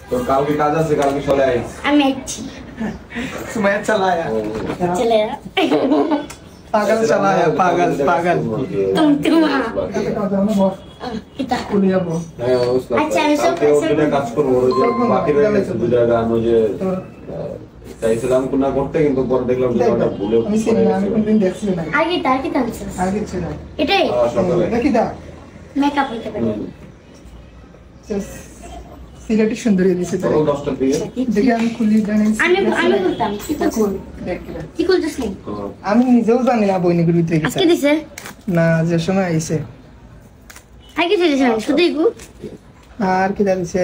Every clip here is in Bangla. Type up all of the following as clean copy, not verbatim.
तो काल की काज से काल की चले आई আমি আইছি सुमैया चला आया চলে पागल चला आया पागल पागल তুমি কিতা कुलिया बो नहीं उसका अच्छा, আমি সব ওটা কাজ করব যে বাকি রয়ে গেছে দুটা গান ওই যে চাইছিলাম কোনা করতে কিন্তু পরে দেখলাম যে ওটা ভুলে আমি সিনেমা আমি কোনদিন দেখছি না আগে তার কি আনছিস আগে ছিল এটাই সকালে দেখি দা মেকআপ করতে পারি সিগারেট সুন্দরী দিছে তো 10টা দিয়ে দেখি আমি খুলি জানি আমি বলতাম কি তো কি করছিস নি আমি নিজেও জানি না বইনিগুর ভিতরে কি আজকে দিছে না যে সময় আইছে আগে দিছে শুধুই গো আর কি দিছে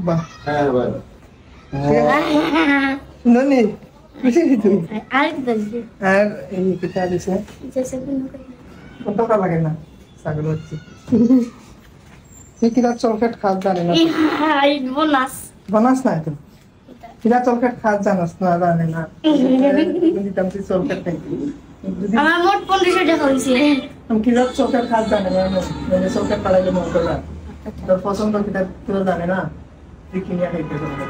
বাহ হ্যাঁ ভাই ননি বুঝি তুই আর কি দিছে আর এই কিটা দিছে জেসে কোন কত টাকা লাগে না সাগর হচ্ছে তুই কিটা চকলেট খাস জানি না হাই বোনাস বানাস না তুই কিটা চকলেট খাস জানাস না জানি না দিতাম তুই চকলেট খাই আমার মোট 1500 টাকা হইছে আমি কিটা চকলেট খাস জানি না মানে চকলেট পালাইলে মন করে তোর পছন্দ কিটা তুই জানি না তুই কিনে খাইতে পারবি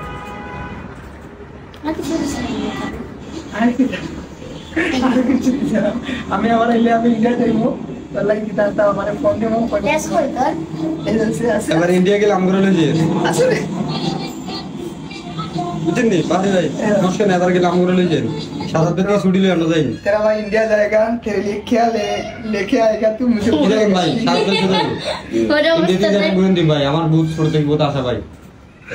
আমি আবার এলে আমি ইন্ডিয়া যাইবো তাহলে কি তার মানে ফোন দিমু লেস কই তোর এজেন্সি আছে এবার ইন্ডিয়া গেলে আমগরে লই যাই আছে রে বুঝছেন নি পাশে যাই নমস্কার নেতার গেলে আমগরে লই যাই সাত দিন ছুটি লই আমরা যাই तेरा भाई इंडिया जाएगा तेरे लिए क्या लेके आएगा तू मुझे বুঝলেন ভাই সাত দিন ছুটি ওরে ইন্ডিয়া যাই ঘুরে দিন ভাই আমার বহুত ছোট থেকে বহুত আশা ভাই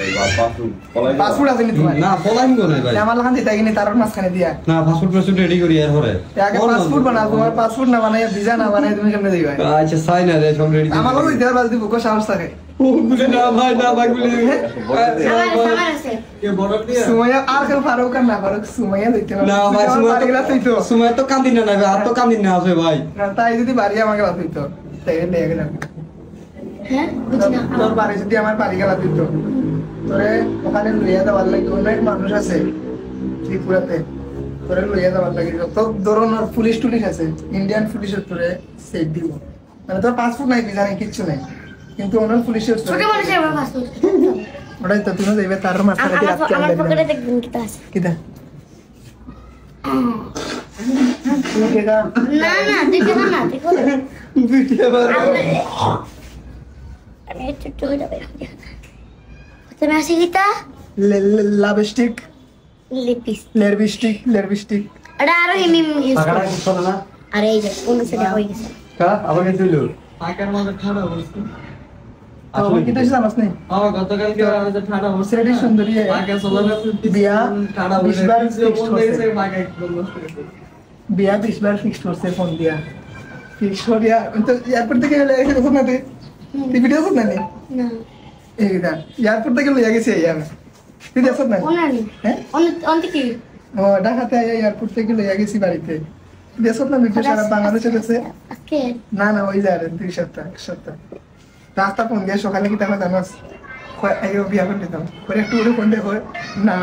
এই পাসপোর্ট পলাই पासपोर्ट আছে নি তোমার না পলাইম গো নাই ভাই আমার লাগান দিতা কিনি তার মাঝখানে দিয়া না পাসপোর্ট রেডি করি আর পরে আগে পাসপোর্ট বানাও তোমার পাসপোর্ট না বানাই ভিসা না বানাই তুমি কেমনে দিবা আচ্ছা সাই না রে সব রেডি আমার লোক ইতিহাস বাজ দিব কো সাহস থাকে ও বুঝে না ভাই গুলি আমার আছে কে বড় দিয়া সুমাইয়া আর কেউ ফারুক আর না ফারুক সুমাইয়া দিতে না ভাই সুমাইয়া গেলা তুই তো সময় তো কান্দিন না ভাই আর তো কান্দিন না আছে ভাই না তাই যদি বাড়ি আমাকে বাদ দিত তাই দেখে না হ্যাঁ বুঝি না তোর বাড়ি যদি আমার বাড়ি গেলা দিত তোরে ওখানে লইয়া দেওয়ার লাগে অনেক মানুষ আছে ত্রিপুরাতে তোরে লইয়া দেওয়ার লাগে তো ধরনের পুলিশ টুলিশ আছে ইন্ডিয়ান পুলিশের তোরে সেট দিব মানে তোর পাসপোর্ট নাই ভিসা নাই কিচ্ছু নাই কিন্তু ওনার পুলিশের ছোট মানুষের আমার পাসপোর্ট ওটাই তো তুমি যাইবে তার মাঝখানে দিয়ে রাত আমার কেমন পকেটে দেখবেন কি আছে কিটা তুমি কেডা না না দেখো না দেখো ভিডিও বার আমি একটু হয়ে যাবে তুমি আসি গীতা লাভস্টিক লিপিস লেরবিস্টিক এটা আরো হিমি ইউজ টাকাটা করি কি চলে না আরে এই যে কোন সেটা হয়ে গেছে কা আবার কে দিল পাকের মধ্যে ঠাড়া বসছে আমার কি তো জানাস নাই আমার গতকালকে আমাদের ঠাড়া বসছে সেটা সুন্দরী পাকে চলে বিয়া ঠাড়া 20 বার fixed বসে হচ্ছে। পাকে একদম নষ্ট করে দিয়েছে। বিয়া 20 বার ফিক্সড করছে ফোন দিয়া ফিক্সড করিয়া তো এয়ারপোর্ট থেকে গেলে এরকম না তুই ভিডিও করতে না না এইটা এয়ারপোর্ট থেকে লইয়া গেছি এই আমি তুই দেখছ না ওনানি হ্যাঁ অন্ত কি ও ঢাকাতে এয়ারপোর্ট থেকে লইয়া গেছি বাড়িতে দেখছ না ভিডিও সারা বাংলাদেশে গেছে আজকে না না ওই যায় 2 সপ্তাহ 1 সপ্তাহ রাস্তা ফোন দিয়ে সকালে কি তাহলে জানাস আইও বিয়া করে দিতাম পরে একটু ওরে ফোন দিয়ে হয় না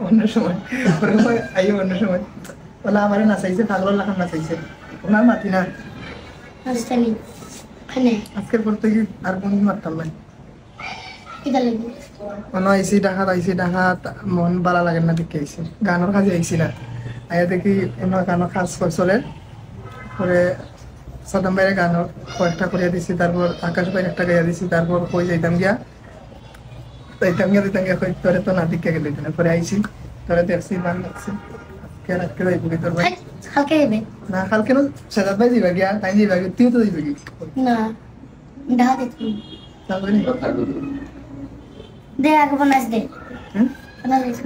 অন্য সময় পরে হয় আইও অন্য সময় বলে আমারে নাচাইছে পাগল লাখান নাচাইছে ওনার মাতি না আসতানি খানে আজকের পর থেকে আর কোনদিন মারতাম না কিটা লাগবে কোনো আইসি ডাকা মন ভালো লাগে না দেখে আইসি গানের কাজে আইসি না আয়া দেখি এমন গানের কাজ চলে পরে সাদাম বাইরে গানের কয়েকটা করিয়া দিছি তারপর আকাশ বাইরে একটা গাইয়া দিছি তারপর কই যাইতাম গিয়া কই তোরে তো না দিকে গেলে পরে আইসি তোরে দেখছি ভালো লাগছে আজকে যাইব কি তোর ভাই কালকে যাবে না কালকে না সাদাত ভাই যাইবা গিয়া তাই যাইবা তুই তো যাইবা কি না ঢাকা দেখি তারপরে নি দে আগে বানাস দে হ্যাঁ বানাস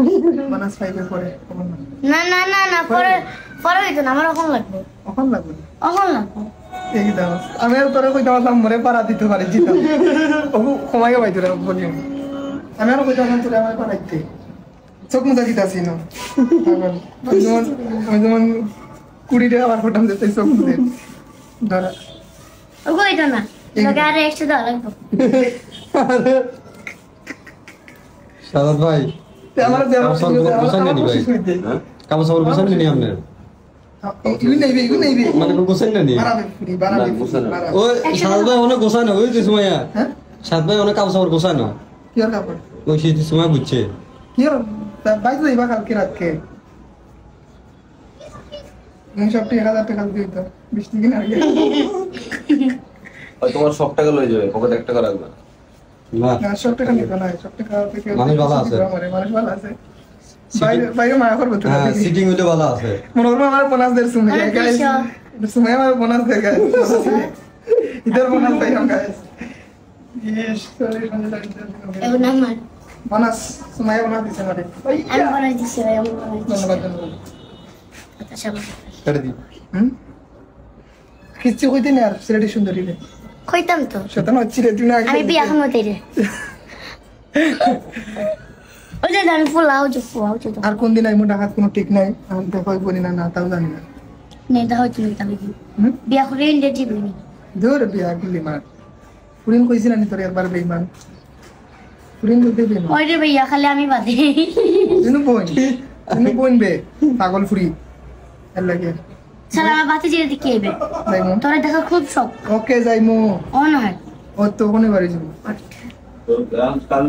মানাস ফাইভের পরে কমন না না না না না পরে পরে হইতো না আমার এখন লাগবে কখন লাগবে এখন লাগবে এই দাও আমি আর তোরে কইতে পারলাম মরে পারা দিতে পারি জিতাম ওগু কমাই গাই তোরে বলি আমি আর কইতে পারলাম তোরে আমার পারাইতে চোখ মুজা দিতাছি না ওই যেমন 20 টাকা আবার ফটাম দিতে চোখ মুজে ধরা ওগো এটা না তোকে আর এক্সট্রা দাও লাগবে সাদাত ভাই আমার যে আমার গোছান নি ভাই কাপড় সাপড় গোছান নি আপনার ইউ নেই মানে গোছান নি বারাবে ওই সাদাত ভাই অনেক গোছানো ওই তো সময় হ্যাঁ সাদাত ভাই অনেক কাপড় সাপড় গোছানো কি আর কাপড় ওই শীতের সময় বুঝছে কি আর বাইরে যাইবা কালকে রাতকে সব 1000 টাকা দিতে 20 দিন আগে আর তোমার সব টাকা লয়ে যাবে পকেটে 1 টাকা রাখবে না। না না সব টাকা নিবে না সব টাকা থেকে মানুষ ভালো আছে। মানুষ ভালো আছে বাইরে বাইরে মায়া করবে তো হ্যাঁ সিটিং হইলে ভালো আছে মনে করবো আমার বোনাস দের সুমে অনেক গাইস বেশি। সুমে আমার বোনাস দে গাইস ইধর বোনাস পাই हम गाइस ইস সরি এখন আমার বোনাস সুমে বোনাস দিছে আমারে আমি বানাই দিচ্ছি ভাই আমি বানাই দিচ্ছি ধন্যবাদ ধন্যবাদ আচ্ছা কেটে দি কিচ্ছু কইতে না আর সিলেটি সুন্দরী রে কইতাম তো শতান হচ্ছি রে তুই না আমি বিয়া খামতে রে ওই যে আমি পোলাও যে আর কোন দিন আইমু ডাকাত কোনো ঠিক নাই আর দেখো বলি না না তাও জানি না নেই দাও তুমি তাহলে বিয়া করে ইন্ডিয়া দিবনি দূর বিয়া গুলি মার পুরিন কইছি না নি তোর একবার বেইমান পুরিন বলতে বেইমান ওই রে ভাইয়া খালি আমি বাদে তুমি বোন বে পাগল ফুরি এর লাগে সালা আমার বাতি যেতে দিকে আইবে যাইমু তোরা দেখা খুব শখ ওকে যাইমু ও নয় ও তো কোনে বাড়ি যাবো তো কাল